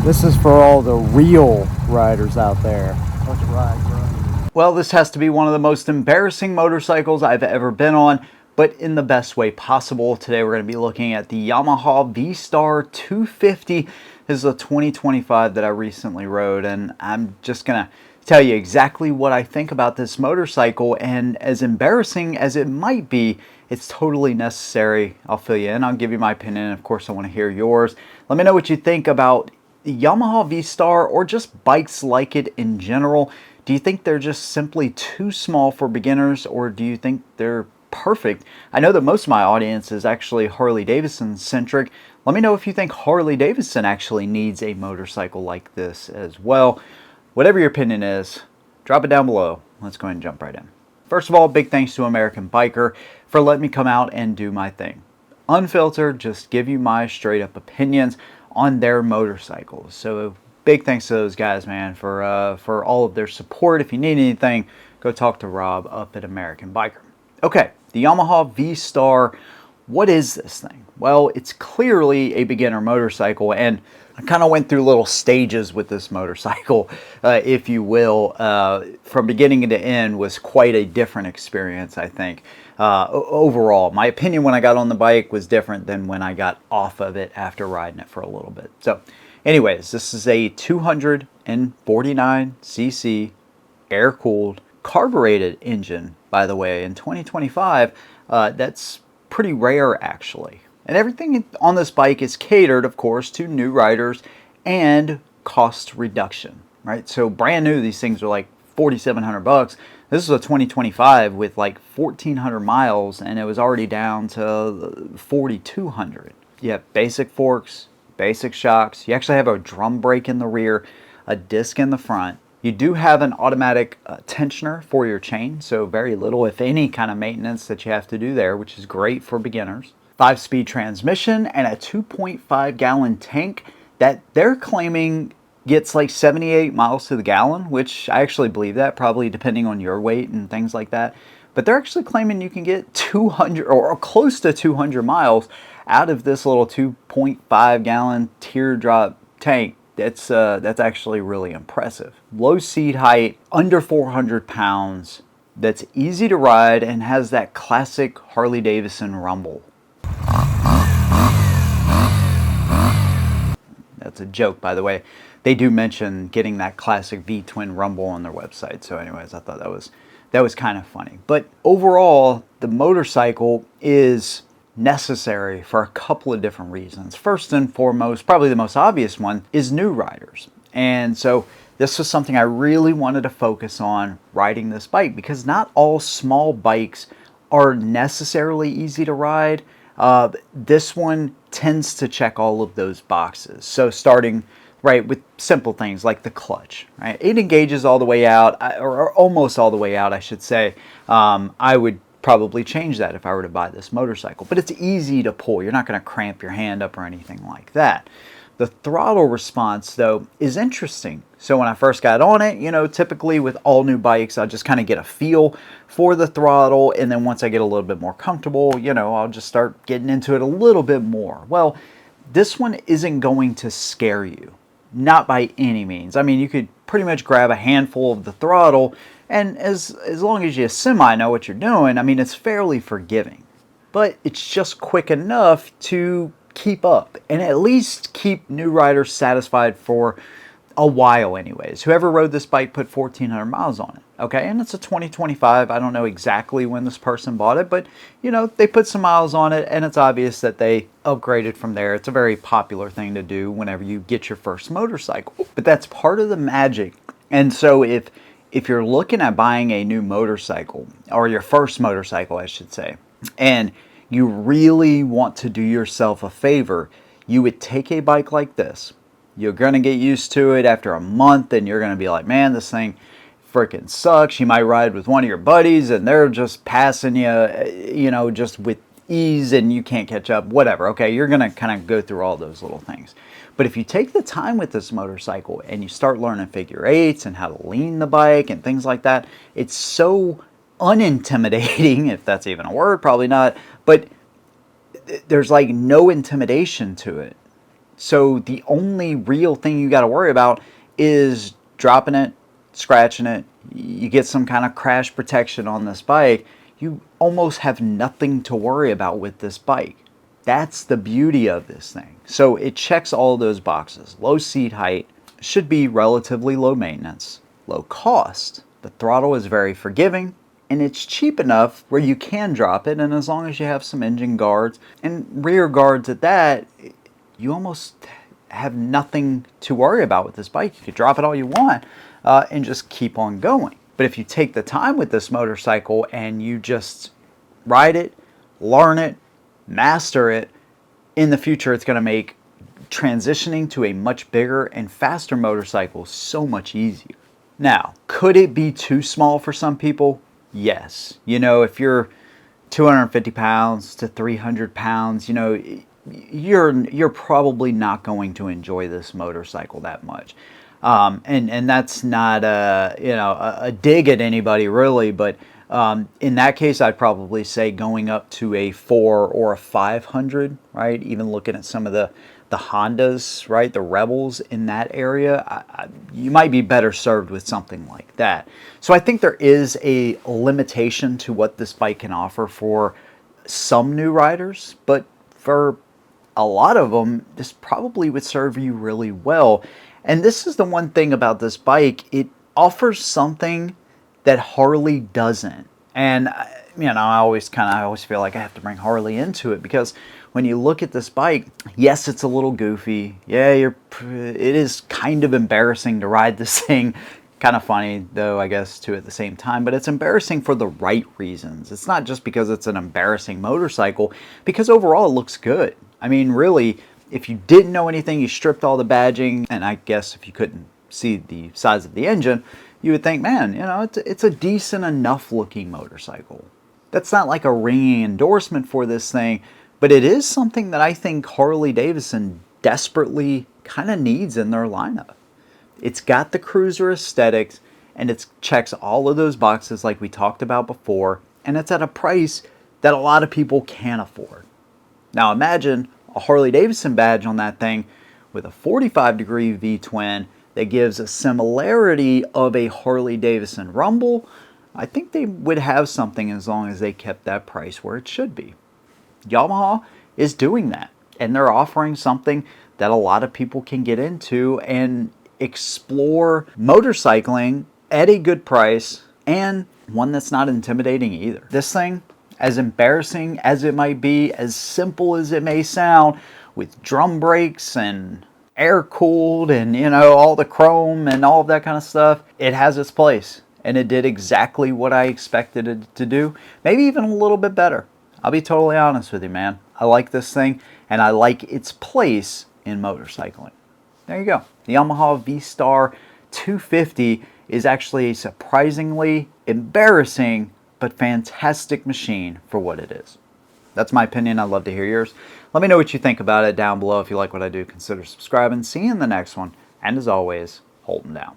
This is for all the real riders out there. Let's ride, bro. Well, this has to be one of the most embarrassing motorcycles I've ever been on, but in the best way possible. Today we're going to be looking at the Yamaha V Star 250. This is a 2025 that I recently rode, and I'm just going to tell you exactly what I think about this motorcycle. And as embarrassing as it might be, it's totally necessary. I'll fill you in, I'll give you my opinion, and of course I want to hear yours. Let me know what you think about the Yamaha V Star or just bikes like it in general. Do you think they're just simply too small for beginners, or do you think they're perfect? I know that most of my audience is actually Harley Davidson centric. Let me know if you think Harley Davidson actually needs a motorcycle like this as well. Whatever your opinion is, drop it down below. Let's go ahead and jump right in. First of all, big thanks to American Biker for letting me come out and do my thing. Unfiltered, just give you my straight up opinions on their motorcycles. So big thanks to those guys, man, for all of their support. If you need anything, go talk to Rob up at American Biker. Okay, the Yamaha V Star. What is this thing? Well, it's clearly a beginner motorcycle, and I kind of went through little stages with this motorcycle, if you will. From beginning to end was quite a different experience, I think. Overall, my opinion when I got on the bike was different than when I got off of it after riding it for a little bit. So anyways, this is a 249cc air-cooled carbureted engine, by the way, in 2025. That's pretty rare, actually. And everything on this bike is catered, of course, to new riders and cost reduction, right? So brand new, these things are like $4,700. This is a 2025 with like 1,400 miles, and it was already down to 4,200. You have basic forks, basic shocks. You actually have a drum brake in the rear, a disc in the front. You do have an automatic tensioner for your chain, so very little, if any, kind of maintenance that you have to do there, which is great for beginners. 5-speed transmission and a 2.5 gallon tank that they're claiming gets like 78 miles to the gallon, which I actually believe that, probably depending on your weight and things like that. But they're actually claiming you can get 200 or close to 200 miles out of this little 2.5 gallon teardrop tank. That's actually really impressive. Low seat height, under 400 pounds, that's easy to ride and has that classic Harley Davidson rumble. That's a joke, by the way. They do mention getting that classic V-twin rumble on their website. So anyways, I thought that was kind of funny. But overall, the motorcycle is necessary for a couple of different reasons. First and foremost, probably the most obvious one, is new riders. And so this was something I really wanted to focus on riding this bike, because not all small bikes are necessarily easy to ride. This one tends to check all of those boxes. So starting right with simple things like the clutch, right? It engages all the way out, or almost all the way out, I should say. I would probably change that if I were to buy this motorcycle, but it's easy to pull. You're not going to cramp your hand up or anything like that. The throttle response, though, is interesting. So when I first got on it, you know, typically with all new bikes, I'll just kind of get a feel for the throttle, and then once I get a little bit more comfortable, you know, I'll just start getting into it a little bit more. Well, this one isn't going to scare you. Not by any means. I mean, you could pretty much grab a handful of the throttle, and as long as you semi know what you're doing, I mean, it's fairly forgiving. But it's just quick enough to keep up, and at least keep new riders satisfied for a while anyways. Whoever rode this bike put 1,400 miles on it, okay? And it's a 2025. I don't know exactly when this person bought it, but, you know, they put some miles on it, and it's obvious that they upgraded from there. It's a very popular thing to do whenever you get your first motorcycle. But that's part of the magic. And so if you're looking at buying a new motorcycle, or your first motorcycle, I should say, and you really want to do yourself a favor, you would take a bike like this. You're going to get used to it after a month, and you're going to be like, man, this thing freaking sucks. You might ride with one of your buddies, and they're just passing you, you know, just with ease, and you can't catch up, whatever. Okay, you're going to kind of go through all those little things. But if you take the time with this motorcycle and you start learning figure eights and how to lean the bike and things like that, it's so unintimidating, if that's even a word, probably not, but there's like no intimidation to it. So the only real thing you got to worry about is dropping it, scratching it. You get some kind of crash protection on this bike. You almost have nothing to worry about with this bike. That's the beauty of this thing. So it checks all those boxes. Low seat height, should be relatively low maintenance, low cost. The throttle is very forgiving, and it's cheap enough where you can drop it, and as long as you have some engine guards and rear guards at that, you almost have nothing to worry about with this bike. You could drop it all you want and just keep on going. But if you take the time with this motorcycle and you just ride it, learn it, master it, in the future it's going to make transitioning to a much bigger and faster motorcycle so much easier. Now, could it be too small for some people? Yes. You know, if you're 250 pounds to 300 pounds, you know, you're probably not going to enjoy this motorcycle that much. And that's not a dig at anybody really, but in that case, I'd probably say going up to a 4 or a 500, right? Even looking at some of the Hondas, right? The Rebels in that area, you might be better served with something like that. So I think there is a limitation to what this bike can offer for some new riders, but for a lot of them, this probably would serve you really well. And this is the one thing about this bike, it offers something that Harley doesn't. And you know, I always feel like I have to bring Harley into it, because when you look at this bike, yes, it's a little goofy. Yeah, it is kind of embarrassing to ride this thing. Kind of funny though, I guess, too, at the same time, but it's embarrassing for the right reasons. It's not just because it's an embarrassing motorcycle, because overall it looks good. I mean, really, if you didn't know anything, you stripped all the badging, and I guess if you couldn't see the size of the engine, you would think, man, you know, it's a decent enough looking motorcycle. That's not like a ringing endorsement for this thing, but it is something that I think Harley Davidson desperately kind of needs in their lineup. It's got the cruiser aesthetics, and it checks all of those boxes like we talked about before, and it's at a price that a lot of people can't afford. Now imagine a Harley Davidson badge on that thing with a 45-degree V-twin that gives a similarity of a Harley Davidson Rumble. I think they would have something as long as they kept that price where it should be. Yamaha is doing that, and they're offering something that a lot of people can get into and explore motorcycling at a good price, and one that's not intimidating either. This thing, as embarrassing as it might be, as simple as it may sound, with drum brakes and air cooled and, you know, all the chrome and all of that kind of stuff, it has its place, and it did exactly what I expected it to do, maybe even a little bit better. I'll be totally honest with you, man. I like this thing, and I like its place in motorcycling. There you go. The Yamaha V Star 250 is actually a surprisingly embarrassing but fantastic machine for what it is. That's my opinion. I'd love to hear yours. Let me know what you think about it down below. If you like what I do, consider subscribing. See you in the next one. And as always, hold 'em down.